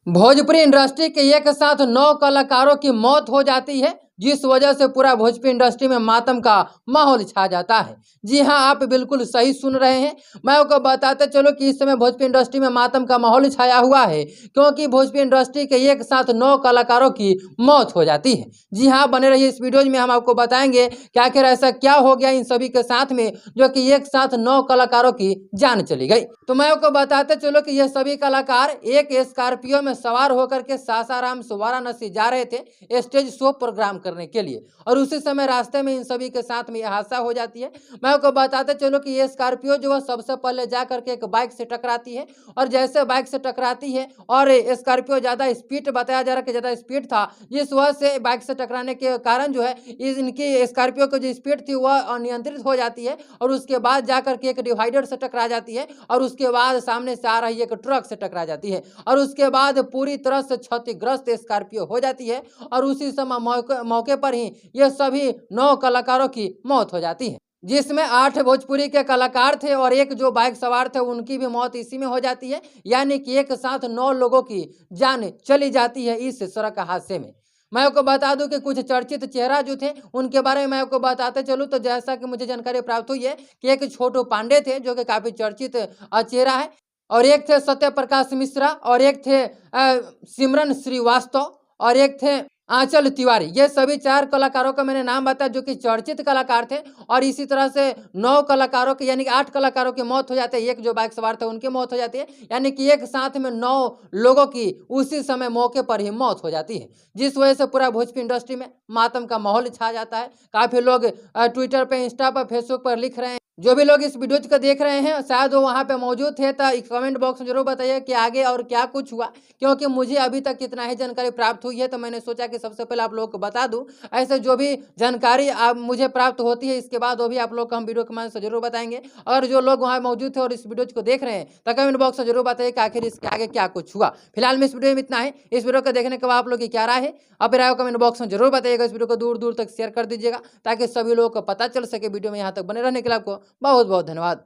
Bhojpuri industry के एक साथ 9 कलाकारों की मौत हो जाती है, जिस वजह से पूरा भोजपुरी इंडस्ट्री में मातम का माहौल छा जाता है। जी हाँ, आप बिल्कुल सही सुन रहे हैं। मैं आपको बताते चलो कि इस समय भोजपुरी इंडस्ट्री में मातम का माहौल छाया हुआ है, क्योंकि भोजपुरी इंडस्ट्री के एक साथ 9 कलाकारों की मौत हो जाती है। जी हाँ, बने रहिए इस वीडियो में, हम आपको बताएंगे कि आखिर ऐसा क्या हो गया इन सभी के साथ में, जो कि एक साथ 9 कलाकारों की जान चली गई। तो मैं आपको बताते चलो कि ये सभी कलाकार एक स्कॉर्पियो में सवार होकर के सासाराम से वाराणसी जा रहे थे स्टेज शो प्रोग्राम करने के लिए, और उसी समय रास्ते में इन सभी के साथ में यह हादसा हो जाती है। मैं आपको बताते चलो कि ये स्कॉर्पियो जो है सबसे पहले जा करके एक बाइक से टकराती है, और जैसे बाइक से टकराती है और स्कॉर्पियो ज़्यादा स्पीड बताया जा रहा है कि ज़्यादा स्पीड था, जिस वजह से बाइक से टकराने के कारण जो है इनकी स्कॉर्पियो की जो स्पीड थी वह अनियंत्रित हो जाती है, और उसके बाद जा करके एक डिवाइडर से टकरा जाती है, और उसके बाद सामने से आ रही एक ट्रक से टकरा जाती है, और उसके बाद पूरी तरह से क्षतिग्रस्त स्कॉर्पियो हो जाती है। और उसी समय मौके पर ही ये सभी 9 कलाकारों की मौत हो जाती है, जिसमें 8 भोजपुरी के कलाकार थे और एक जो बाइक सवार थे उनकी भी मौत इसी में हो जाती है। यानी कि एक साथ 9 लोगों की जान चली जाती है इस सड़क हादसे में। मैं आपको बता दूं कि कुछ चर्चित चेहरा जो थे उनके बारे में मैं आपको बताते चलूं, तो जैसा कि मुझे जानकारी प्राप्त हुई है कि एक छोटू पांडे थे जो कि काफी चर्चित चेहरा है, और एक थे सत्य प्रकाश मिश्रा, और एक थे सिमरन श्रीवास्तव, और एक थे आंचल तिवारी। ये सभी 4 कलाकारों का मैंने नाम बताया जो कि चर्चित कलाकार थे, और इसी तरह से 9 कलाकारों की यानी कि 8 कलाकारों की मौत हो जाती है, एक जो बाइक सवार थे उनकी मौत हो जाती है, यानी कि एक साथ में 9 लोगों की उसी समय मौके पर ही मौत हो जाती है, जिस वजह से पूरा भोजपुरी इंडस्ट्री में मातम का माहौल छा जाता है। काफ़ी लोग ट्विटर पे, इंस्टा पर, फेसबुक पर लिख रहे हैं। जो भी लोग इस वीडियो को देख रहे हैं शायद वो वहाँ पे मौजूद थे, तो कमेंट बॉक्स में जरूर बताइए कि आगे और क्या कुछ हुआ, क्योंकि मुझे अभी तक इतना ही जानकारी प्राप्त हुई है, तो मैंने सोचा कि सबसे पहले आप लोगों को बता दूं। ऐसे जो भी जानकारी आप मुझे प्राप्त होती है इसके बाद वो भी आप लोग को हम वीडियो के माध्यम से जरूर बताएंगे। और जो लोग वहाँ मौजूद थे और इस वीडियो को देख रहे हैं तो कमेंट बॉक्स में जरूर बताइए कि आखिर इसके आगे क्या कुछ हुआ। फिलहाल में इस वीडियो में इतना है। इस वीडियो को देखने के बाद आप लोग की क्या राय है, अब राय कमेंट बॉक्स में जरूर बताइएगा। इस वीडियो को दूर दूर तक शेयर कर दीजिएगा ताकि सभी लोगों को पता चल सके। वीडियो में यहाँ तक बने रहने के लिए आपको बहुत बहुत धन्यवाद।